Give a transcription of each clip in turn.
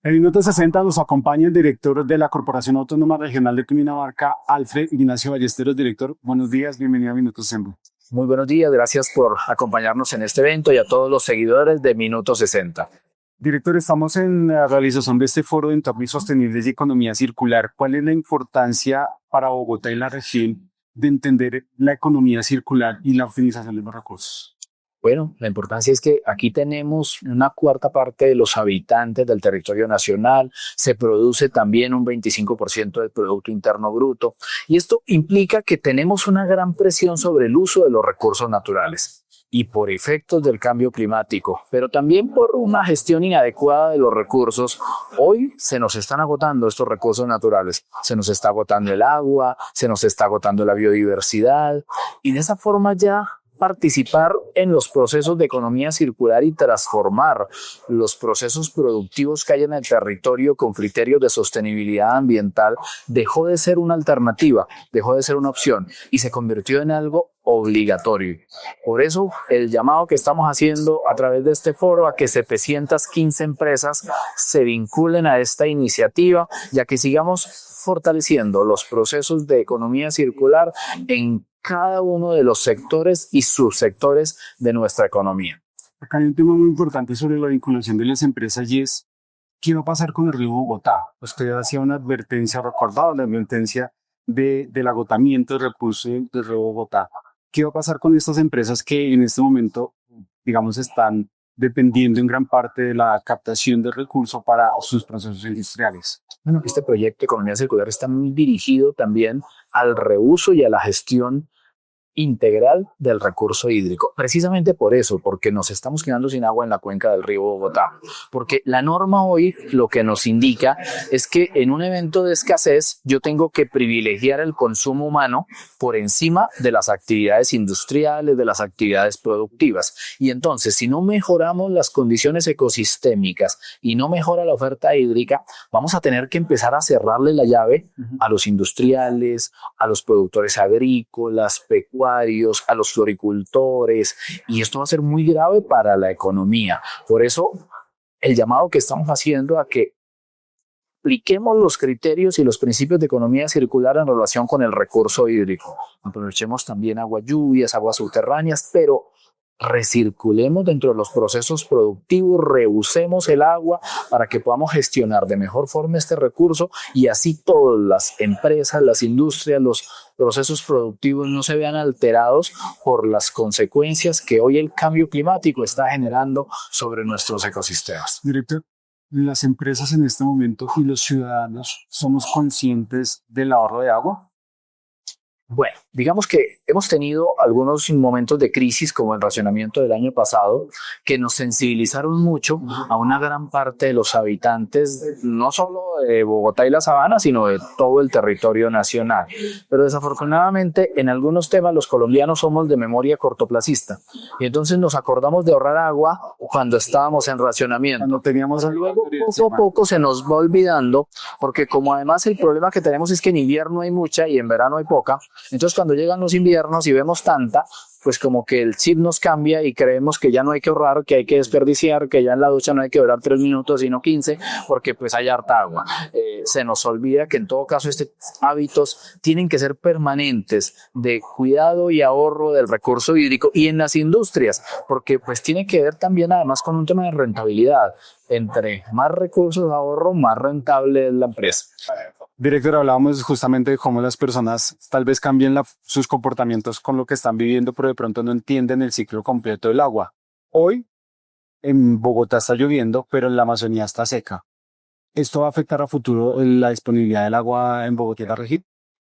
En Minuto 60 nos acompaña el director de la Corporación Autónoma Regional de Cundinamarca, Alfred Ignacio Ballesteros. Director, buenos días, bienvenido a Minuto 60. Muy buenos días, gracias por acompañarnos en este evento y a todos los seguidores de Minuto 60. Director, estamos en la realización de este foro de entornos sostenibles y economía circular. ¿Cuál es la importancia para Bogotá y la región de entender la economía circular y la optimización de los recursos? Bueno, la importancia es que aquí tenemos una cuarta parte de los habitantes del territorio nacional, se produce también un 25% del Producto Interno Bruto y esto implica que tenemos una gran presión sobre el uso de los recursos naturales y por efectos del cambio climático, pero también por una gestión inadecuada de los recursos. Hoy se nos están agotando estos recursos naturales, se nos está agotando el agua, se nos está agotando la biodiversidad y de esa forma ya participar en los procesos de economía circular y transformar los procesos productivos que hay en el territorio con criterios de sostenibilidad ambiental dejó de ser una alternativa, dejó de ser una opción y se convirtió en algo obligatorio. Por eso el llamado que estamos haciendo a través de este foro a que 715 empresas se vinculen a esta iniciativa, ya que sigamos fortaleciendo los procesos de economía circular en cada uno de los sectores y subsectores de nuestra economía. Acá hay un tema muy importante sobre la vinculación de las empresas y es ¿qué va a pasar con el río Bogotá? Usted hacía una advertencia, recordaba la advertencia del agotamiento del recurso del río Bogotá. ¿Qué va a pasar con estas empresas que en este momento, digamos, están dependiendo en gran parte de la captación de recursos para sus procesos industriales? Bueno, este proyecto de economía circular está muy dirigido también al reuso y a la gestión integral del recurso hídrico. Precisamente por eso, porque nos estamos quedando sin agua en la cuenca del río Bogotá. Porque la norma hoy lo que nos indica es que en un evento de escasez yo tengo que privilegiar el consumo humano por encima de las actividades industriales, de las actividades productivas. Y entonces, si no mejoramos las condiciones ecosistémicas y no mejora la oferta hídrica, vamos a tener que empezar a cerrarle la llave a los industriales, a los productores agrícolas, pecuarios, a los floricultores, y esto va a ser muy grave para la economía. Por eso, el llamado que estamos haciendo a que apliquemos los criterios y los principios de economía circular en relación con el recurso hídrico. Aprovechemos también aguas lluvias, aguas subterráneas, pero recirculemos dentro de los procesos productivos, reusemos el agua para que podamos gestionar de mejor forma este recurso y así todas las empresas, las industrias, los procesos productivos no se vean alterados por las consecuencias que hoy el cambio climático está generando sobre nuestros ecosistemas. Director, las empresas en este momento y los ciudadanos somos conscientes del ahorro de agua. Bueno, digamos que hemos tenido algunos momentos de crisis como el racionamiento del año pasado que nos sensibilizaron mucho a una gran parte de los habitantes, no solo de Bogotá y la Sabana, sino de todo el territorio nacional. Pero desafortunadamente en algunos temas los colombianos somos de memoria cortoplacista y entonces nos acordamos de ahorrar agua cuando estábamos en racionamiento. Cuando teníamos Luego poco a poco se nos va olvidando porque como además el problema que tenemos es que en invierno hay mucha y en verano hay poca. Entonces cuando llegan los inviernos y vemos tanta, pues como que el chip nos cambia y creemos que ya no hay que ahorrar, que hay que desperdiciar, que ya en la ducha no hay que durar 3 minutos sino 15 porque pues hay harta agua. Se nos olvida que en todo caso estos hábitos tienen que ser permanentes de cuidado y ahorro del recurso hídrico y en las industrias, porque pues tiene que ver también además con un tema de rentabilidad. Entre más recursos de ahorro, más rentable es la empresa. Director, hablábamos justamente de cómo las personas tal vez cambien sus comportamientos con lo que están viviendo, pero de pronto no entienden el ciclo completo del agua. Hoy en Bogotá está lloviendo, pero en la Amazonía está seca. ¿Esto va a afectar a futuro la disponibilidad del agua en Bogotá y la región?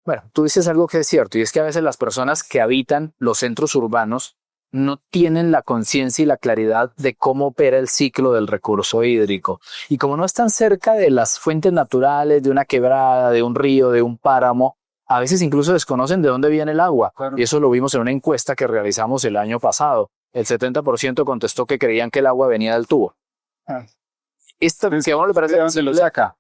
Bueno, tú dices algo que es cierto y es que a veces las personas que habitan los centros urbanos no tienen la conciencia y la claridad de cómo opera el ciclo del recurso hídrico. Y como no están cerca de las fuentes naturales, de una quebrada, de un río, de un páramo, a veces incluso desconocen de dónde viene el agua. Claro. Y eso lo vimos en una encuesta que realizamos el año pasado. El 70% contestó que creían que el agua venía del tubo. ¿De dónde lo saca?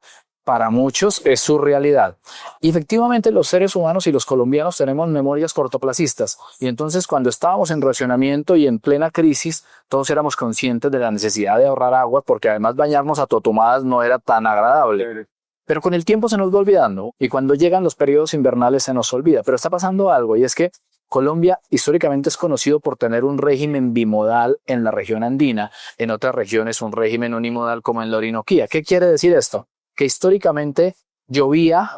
para muchos es su realidad. Y efectivamente los seres humanos y los colombianos tenemos memorias cortoplacistas. Y entonces cuando estábamos en racionamiento y en plena crisis, todos éramos conscientes de la necesidad de ahorrar agua porque además bañarnos a totomadas no era tan agradable. Pero con el tiempo se nos va olvidando y cuando llegan los periodos invernales se nos olvida. Pero está pasando algo y es que Colombia históricamente es conocido por tener un régimen bimodal en la región andina, en otras regiones un régimen unimodal como en la Orinoquía. ¿Qué quiere decir esto? Que históricamente llovía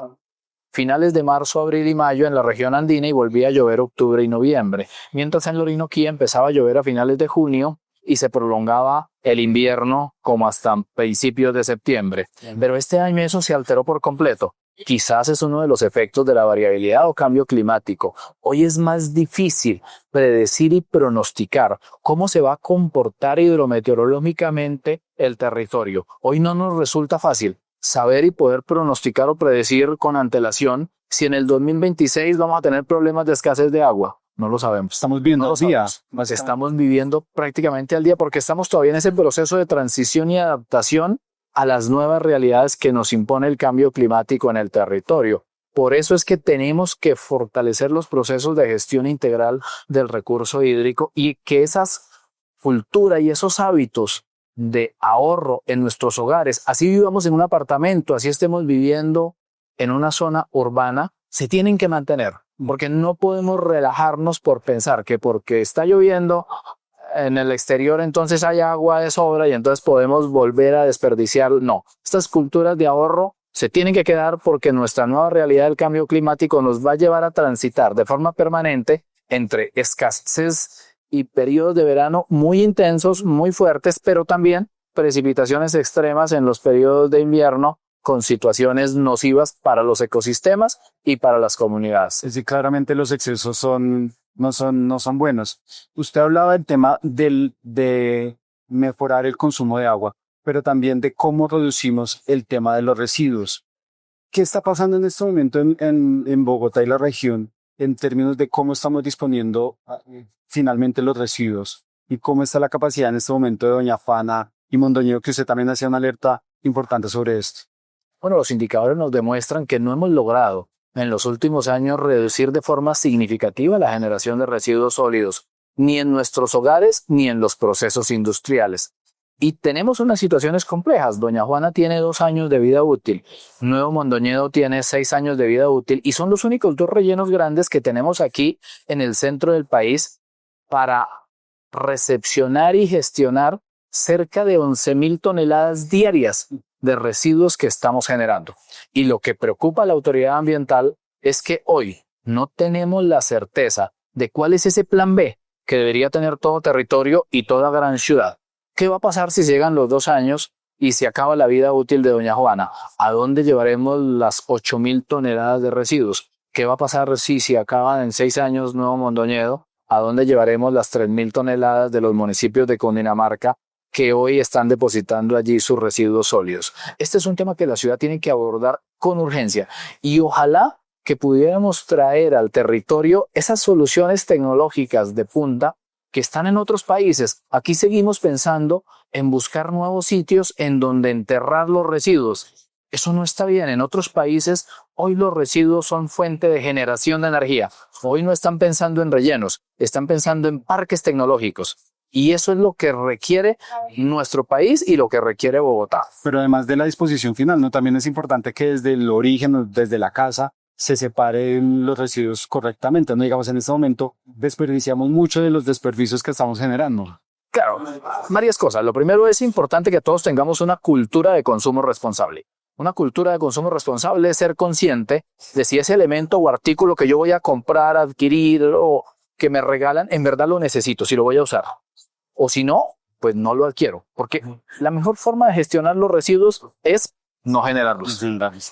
finales de marzo, abril y mayo en la región andina y volvía a llover octubre y noviembre, mientras en la Orinoquía empezaba a llover a finales de junio y se prolongaba el invierno como hasta principios de septiembre. Pero este año eso se alteró por completo. Quizás es uno de los efectos de la variabilidad o cambio climático. Hoy es más difícil predecir y pronosticar cómo se va a comportar hidrometeorológicamente el territorio. Hoy no nos resulta fácil saber y poder pronosticar o predecir con antelación si en el 2026 vamos a tener problemas de escasez de agua. No lo sabemos. Estamos viendo No lo los días. sabemos. Estamos viviendo prácticamente al día porque estamos todavía en ese proceso de transición y adaptación a las nuevas realidades que nos impone el cambio climático en el territorio. Por eso es que tenemos que fortalecer los procesos de gestión integral del recurso hídrico y que esas culturas y esos hábitos de ahorro en nuestros hogares, así vivamos en un apartamento, así estemos viviendo en una zona urbana, se tienen que mantener, porque no podemos relajarnos por pensar que porque está lloviendo en el exterior entonces hay agua de sobra y entonces podemos volver a desperdiciar. No, estas culturas de ahorro se tienen que quedar porque nuestra nueva realidad del cambio climático nos va a llevar a transitar de forma permanente entre escasez y periodos de verano muy intensos, muy fuertes, pero también precipitaciones extremas en los periodos de invierno con situaciones nocivas para los ecosistemas y para las comunidades. Es decir, claramente los excesos no son buenos. Usted hablaba del tema de mejorar el consumo de agua, pero también de cómo reducimos el tema de los residuos. ¿Qué está pasando en este momento en Bogotá y la región en términos de cómo estamos disponiendo finalmente los residuos? ¿Y cómo está la capacidad en este momento de Doña Fana y Mondoñedo, que usted también hacía una alerta importante sobre esto? Bueno, los indicadores nos demuestran que no hemos logrado en los últimos años reducir de forma significativa la generación de residuos sólidos, ni en nuestros hogares ni en los procesos industriales. Y tenemos unas situaciones complejas. Doña Juana tiene 2 años de vida útil, Nuevo Mondoñedo tiene 6 años de vida útil y son los únicos 2 rellenos grandes que tenemos aquí en el centro del país para recepcionar y gestionar cerca de 11.000 toneladas diarias de residuos que estamos generando. Y lo que preocupa a la autoridad ambiental es que hoy no tenemos la certeza de cuál es ese plan B que debería tener todo territorio y toda gran ciudad. ¿Qué va a pasar si llegan los 2 años y se acaba la vida útil de Doña Juana? ¿A dónde llevaremos las 8.000 toneladas de residuos? ¿Qué va a pasar si se acaban en 6 años Nuevo Mondoñedo? ¿A dónde llevaremos las 3.000 toneladas de los municipios de Cundinamarca que hoy están depositando allí sus residuos sólidos? Este es un tema que la ciudad tiene que abordar con urgencia y ojalá que pudiéramos traer al territorio esas soluciones tecnológicas de punta que están en otros países. Aquí seguimos pensando en buscar nuevos sitios en donde enterrar los residuos. Eso no está bien. En otros países hoy los residuos son fuente de generación de energía. Hoy no están pensando en rellenos, están pensando en parques tecnológicos. Y eso es lo que requiere nuestro país y lo que requiere Bogotá. Pero además de la disposición final, ¿no? También es importante que desde el origen, desde la casa, se separen los residuos correctamente. No digamos, en este momento desperdiciamos mucho de los desperdicios que estamos generando. Claro, varias cosas. Lo primero es importante que todos tengamos una cultura de consumo responsable. Una cultura de consumo responsable es ser consciente de si ese elemento o artículo que yo voy a comprar, adquirir o que me regalan, en verdad lo necesito, si lo voy a usar. O si no, pues no lo adquiero. Porque la mejor forma de gestionar los residuos es no generarlos.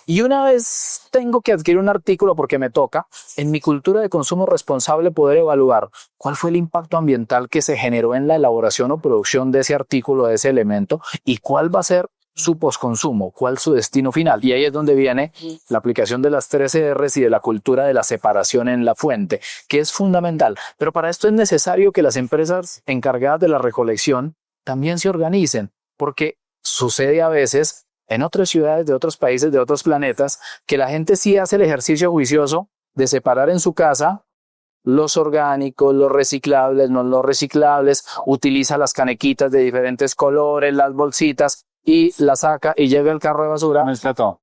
Y una vez tengo que adquirir un artículo porque me toca, en mi cultura de consumo responsable poder evaluar cuál fue el impacto ambiental que se generó en la elaboración o producción de ese artículo, de ese elemento, y cuál va a ser su posconsumo, cuál su destino final. Y ahí es donde viene la aplicación de las 3 R's y de la cultura de la separación en la fuente, que es fundamental. Pero para esto es necesario que las empresas encargadas de la recolección también se organicen, porque sucede a veces en otras ciudades de otros países, de otros planetas, que la gente sí hace el ejercicio juicioso de separar en su casa los orgánicos, los reciclables, no los reciclables, utiliza las canequitas de diferentes colores, las bolsitas y las saca y llega el carro de basura. Mezcla todo.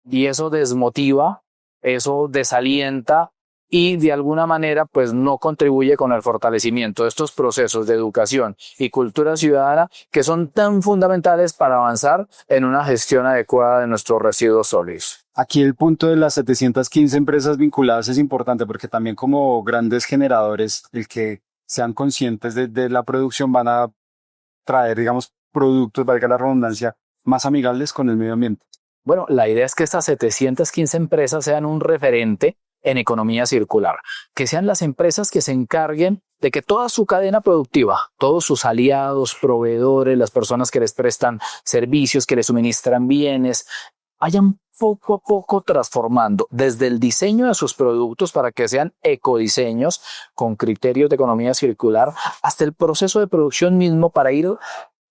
Y eso desmotiva, eso desalienta y de alguna manera pues no contribuye con el fortalecimiento de estos procesos de educación y cultura ciudadana que son tan fundamentales para avanzar en una gestión adecuada de nuestros residuos sólidos. Aquí el punto de las 715 empresas vinculadas es importante porque también como grandes generadores, el que sean conscientes de la producción van a traer, digamos, productos, valga la redundancia, más amigables con el medio ambiente. Bueno, la idea es que estas 715 empresas sean un referente en economía circular, que sean las empresas que se encarguen de que toda su cadena productiva, todos sus aliados, proveedores, las personas que les prestan servicios, que les suministran bienes, vayan poco a poco transformando desde el diseño de sus productos para que sean ecodiseños con criterios de economía circular hasta el proceso de producción mismo para ir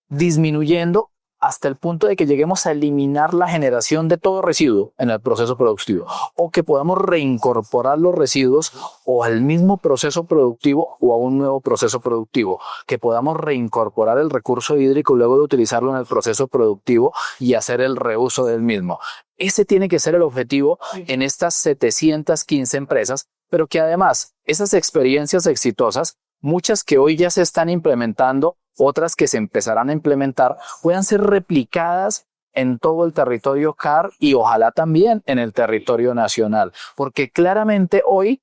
disminuyendo hasta el punto de que lleguemos a eliminar la generación de todo residuo en el proceso productivo o que podamos reincorporar los residuos o al mismo proceso productivo o a un nuevo proceso productivo, que podamos reincorporar el recurso hídrico luego de utilizarlo en el proceso productivo y hacer el reuso del mismo. Ese tiene que ser el objetivo en estas 715 empresas, pero que además esas experiencias exitosas, muchas que hoy ya se están implementando, otras que se empezarán a implementar, puedan ser replicadas en todo el territorio CAR y ojalá también en el territorio nacional, porque claramente hoy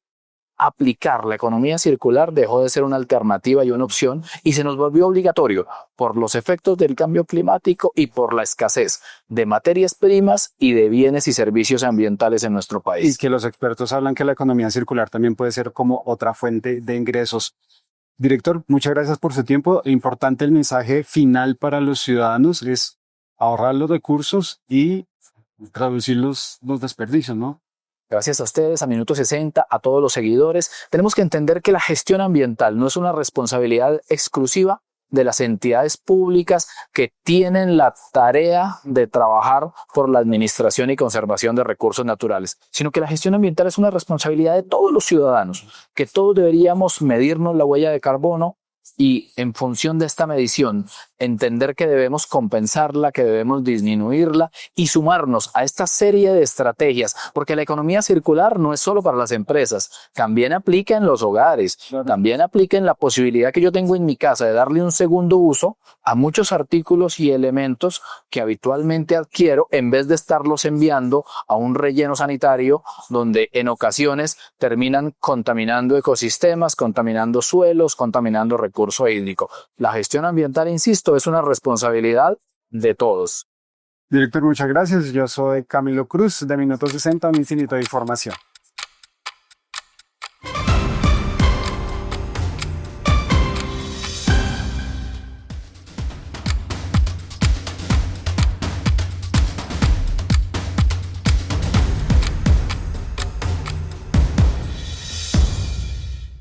aplicar la economía circular dejó de ser una alternativa y una opción y se nos volvió obligatorio por los efectos del cambio climático y por la escasez de materias primas y de bienes y servicios ambientales en nuestro país. Y que los expertos hablan que la economía circular también puede ser como otra fuente de ingresos. Director, muchas gracias por su tiempo. Importante el mensaje final para los ciudadanos es ahorrar los recursos y reducir los desperdicios, ¿no? Gracias a ustedes, a Minuto 60, a todos los seguidores. Tenemos que entender que la gestión ambiental no es una responsabilidad exclusiva de las entidades públicas que tienen la tarea de trabajar por la administración y conservación de recursos naturales, sino que la gestión ambiental es una responsabilidad de todos los ciudadanos, que todos deberíamos medirnos la huella de carbono y en función de esta medición entender que debemos compensarla, que debemos disminuirla y sumarnos a esta serie de estrategias, porque la economía circular no es solo para las empresas, también aplica en los hogares, también aplica en la posibilidad que yo tengo en mi casa de darle un segundo uso a muchos artículos y elementos que habitualmente adquiero en vez de estarlos enviando a un relleno sanitario donde en ocasiones terminan contaminando ecosistemas, contaminando suelos, contaminando recurso hídrico. La gestión ambiental, insisto, es una responsabilidad de todos. Director, muchas gracias. Yo soy Camilo Cruz de Minuto 60, un infinito de información.